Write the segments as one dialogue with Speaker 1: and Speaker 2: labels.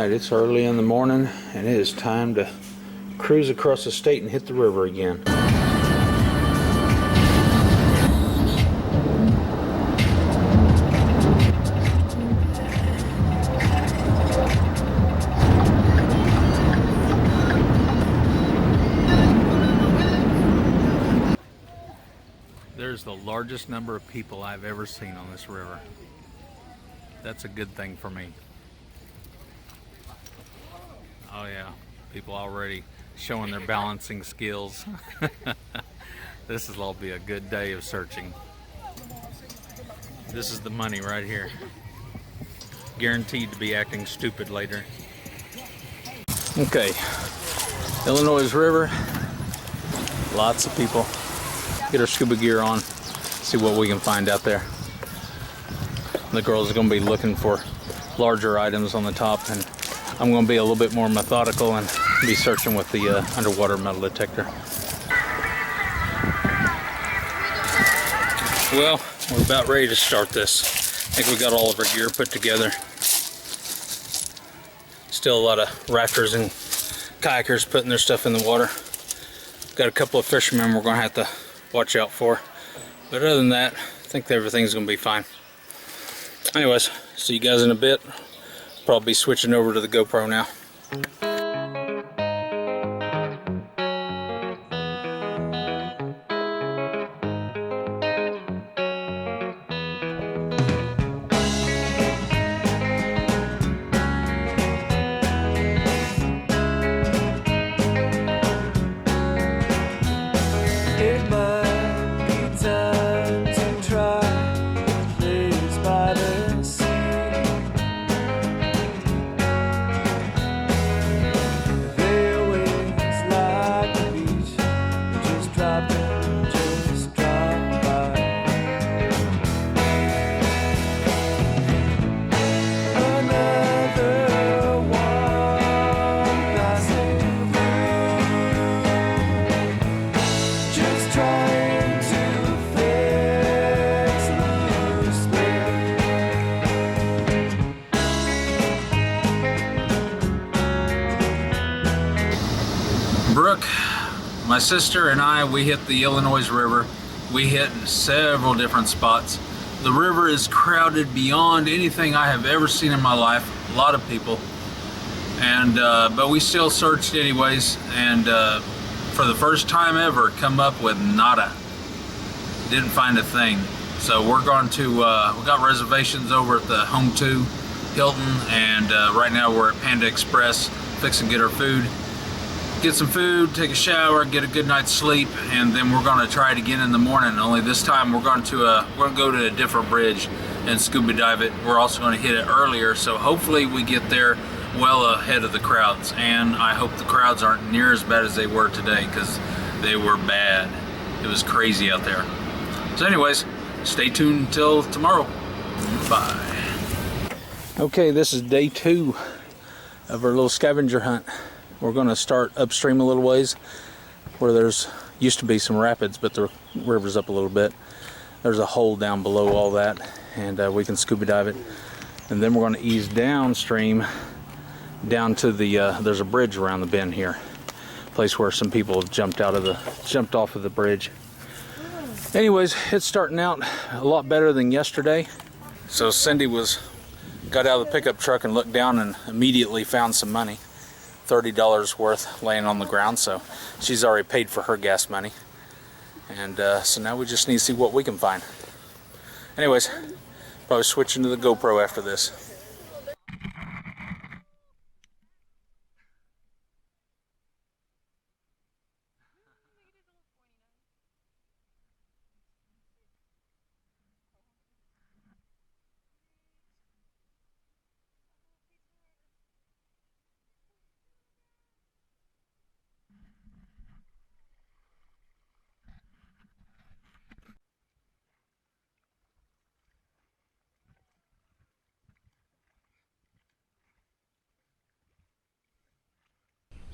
Speaker 1: Alright, it's early in the morning and it is time to cruise across the state and hit the river again. There's the largest number of people I've ever seen on this river. That's a good thing for me. Oh yeah, people already showing their balancing skills. This will all be a good day of searching. This is the money right here. Guaranteed to be acting stupid later. Okay, Illinois River. Lots of people. Get our scuba gear on, see what we can find out there. The girls are going to be looking for larger items on the top, and I'm going to be a little bit more methodical and be searching with the underwater metal detector. Well, we're about ready to start this. I think we got all of our gear put together. Still a lot of rafters and kayakers putting their stuff in the water. Got a couple of fishermen we're going to have to watch out for. But other than that, I think everything's going to be fine. Anyways, see you guys in a bit. Probably switching over to the GoPro now. Brooke, my sister and I, we hit the Illinois River. We hit several different spots. The river is crowded beyond anything I have ever seen in my life. A lot of people. And but we still searched anyways, and for the first time ever, come up with nada. Didn't find a thing. So we're going to, we got reservations over at the Home 2 Hilton, and right now we're at Panda Express, fixing to get our food. Get some food, take a shower, get a good night's sleep, and then we're going to try it again in the morning. Only this time we're going to go to a different bridge and scuba dive it. We're also going to hit it earlier, so hopefully we get there well ahead of the crowds. And I hope the crowds aren't near as bad as they were today, because they were bad. It was crazy out there. So anyways, stay tuned until tomorrow. Bye. Okay, this is day 2 of our little scavenger hunt. We're going to start upstream a little ways where there's used to be some rapids, but the river's up a little bit. There's a hole down below all that, and we can scuba dive it. And then we're going to ease downstream down to the there's a bridge around the bend here, place where some people have jumped off of the bridge. Anyways, it's starting out a lot better than yesterday. So Cindy got out of the pickup truck and looked down and immediately found some money. $30 worth laying on the ground, so she's already paid for her gas money, and so now we just need to see what we can find. Anyways, probably switching to the GoPro after this.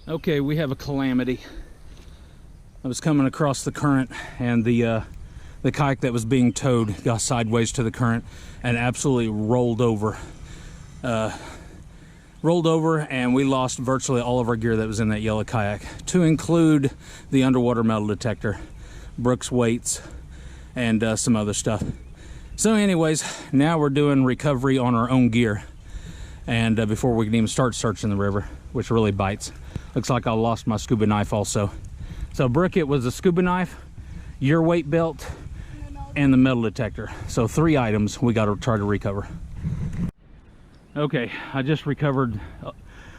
Speaker 1: Okay, we have a calamity. I was coming across the current, and the kayak that was being towed got sideways to the current and absolutely rolled over.
Speaker 2: rolled over, and we lost virtually all of our gear that was in that yellow kayak, to include the underwater metal detector, Brooks weights, and some other stuff. So anyways, now we're doing recovery on our own gear, and before we can even start searching the river, which really bites. Looks like I lost my scuba knife also. So Brooke, it was a scuba knife, your weight belt, and the metal detector. So 3 items we got to try to recover. Okay, I just recovered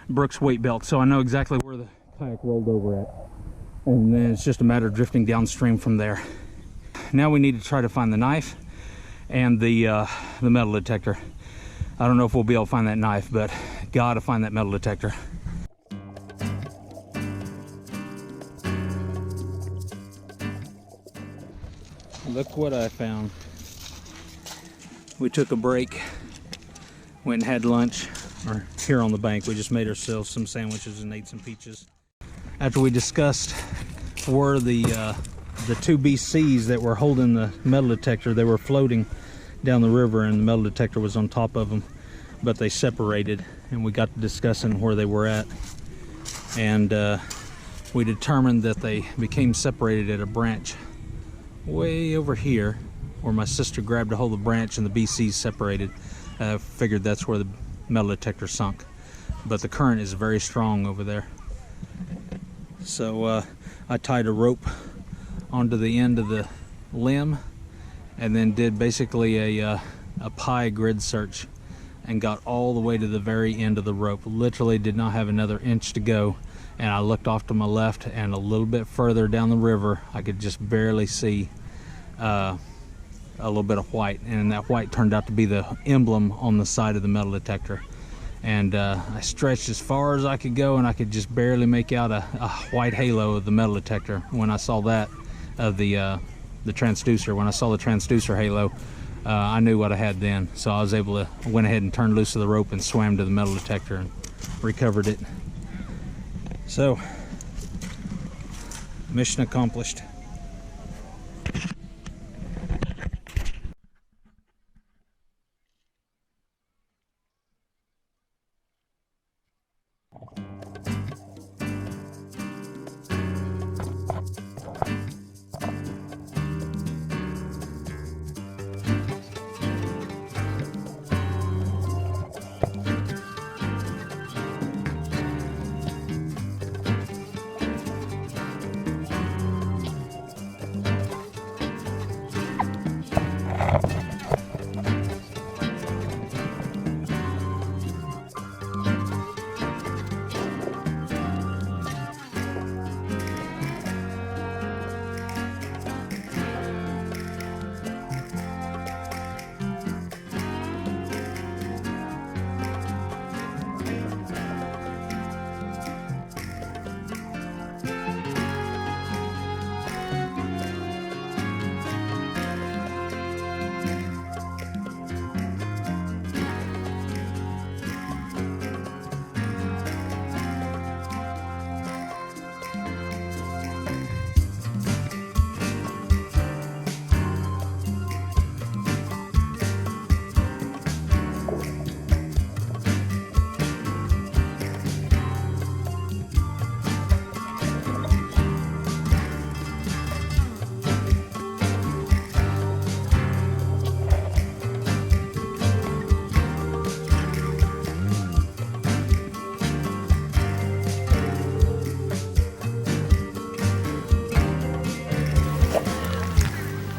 Speaker 2: Brooke's weight belt, so I know exactly where the kayak rolled over at. And then it's just a matter of drifting downstream from there. Now we need to try to find the knife and the metal detector. I don't know if we'll be able to find that knife, but gotta find that metal detector. Look what I found. We took a break, went and had lunch, or here on the bank. We just made ourselves some sandwiches and ate some peaches. After we discussed where the 2 BCs that were holding the metal detector, they were floating down the river and the metal detector was on top of them, but they separated, and we got to discussing where they were at, and we determined that they became separated at a branch way over here, where my sister grabbed a hold of the branch and the BCs separated. I figured that's where the metal detector sunk, but the current is very strong over there. So I tied a rope onto the end of the limb and then did basically a pie grid search and got all the way to the very end of the rope. Literally did not have another inch to go, and I looked off to my left, and a little bit further down the river I could just barely see a little bit of white, and that white turned out to be the emblem on the side of the metal detector. And I stretched as far as I could go, and I could just barely make out a white halo of the metal detector. When I saw that, of the transducer, when I saw the transducer halo, I knew what I had then. So I was able to, went ahead and turned loose of the rope and swam to the metal detector and recovered it. So, mission accomplished.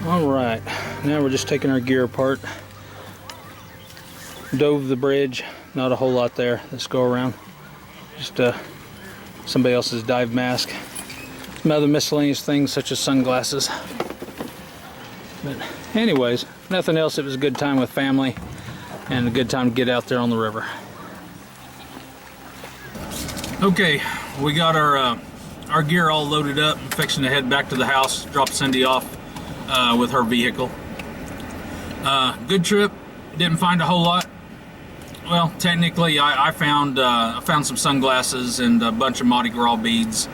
Speaker 2: Alright, now we're just taking our gear apart. Dove the bridge, not a whole lot there. Let's go around. Just somebody else's dive mask. Some other miscellaneous things such as sunglasses. But anyways, nothing else. It was a good time with family and a good time to get out there on the river. Okay, we got our gear all loaded up and fixing to head back to the house, drop Cindy off with her vehicle. Good trip. Didn't find a whole lot. Well, technically, I found some sunglasses and a bunch of Mardi Gras beads,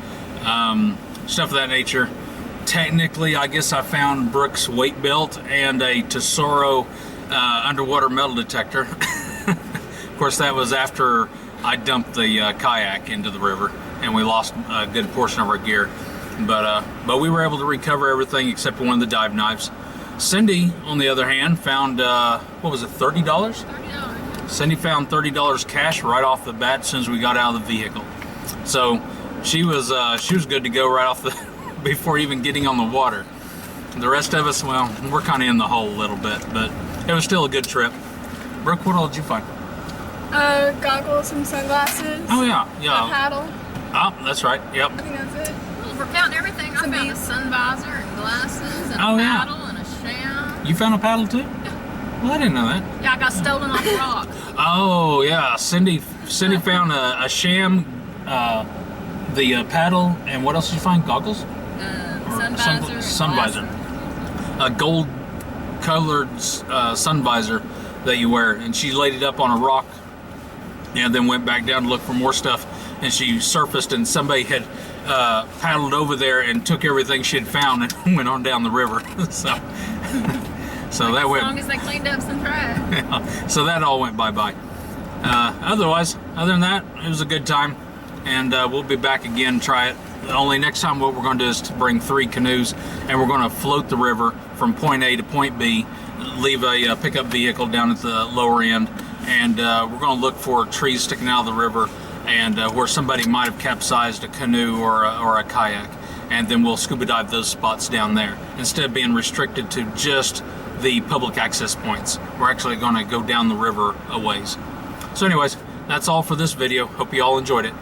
Speaker 2: stuff of that nature. Technically, I guess I found Brooks' weight belt and a Tesoro underwater metal detector. Of course, that was after
Speaker 1: I dumped the kayak into the river, and we lost a good portion of our gear. But we were able to recover everything except for one of the dive knives. Cindy, on the other hand, found what was it, $30?
Speaker 3: $30.
Speaker 1: Cindy found $30 cash right off the bat as soon as we got out of the vehicle. So she was good to go right off the before even getting on the water. The rest of us, well, we're kind of in the hole a little bit, but it was still a good trip. Brooke, what all did you find?
Speaker 3: Goggles and sunglasses.
Speaker 1: Oh yeah,
Speaker 3: A
Speaker 1: yeah.
Speaker 3: paddle.
Speaker 1: Oh, that's right. Yep.
Speaker 3: I think that's it.
Speaker 4: Well, we're counting everything. I found a sun visor and glasses and
Speaker 1: Oh,
Speaker 4: a
Speaker 1: yeah.
Speaker 4: paddle and a sham.
Speaker 1: You found a paddle too? Well, I didn't know that.
Speaker 4: Yeah, I got stolen off the rock.
Speaker 1: Oh yeah, Cindy found a sham, the paddle, and what else did you find? Goggles?
Speaker 4: Sun visor. and
Speaker 1: Sun
Speaker 4: glasses.
Speaker 1: visor. A gold colored sun visor that you wear, and she laid it up on a rock and then went back down to look for more stuff, and she surfaced and somebody had paddled over there and took everything she had found and went on down the river. So that went,
Speaker 4: As long as they cleaned up some trash.
Speaker 1: so that all went bye-bye. Other than that, it was a good time, and we'll be back again, try it. Only next time what we're going to do is to bring 3 canoes, and we're going to float the river from point A to point B, leave a pickup vehicle down at the lower end, and we're going to look for trees sticking out of the river and where somebody might have capsized a canoe or a kayak, and then we'll scuba dive those spots down there instead of being restricted to just the public access points. We're actually going to go down the river a ways. So anyways, that's all for this video. Hope you all enjoyed it.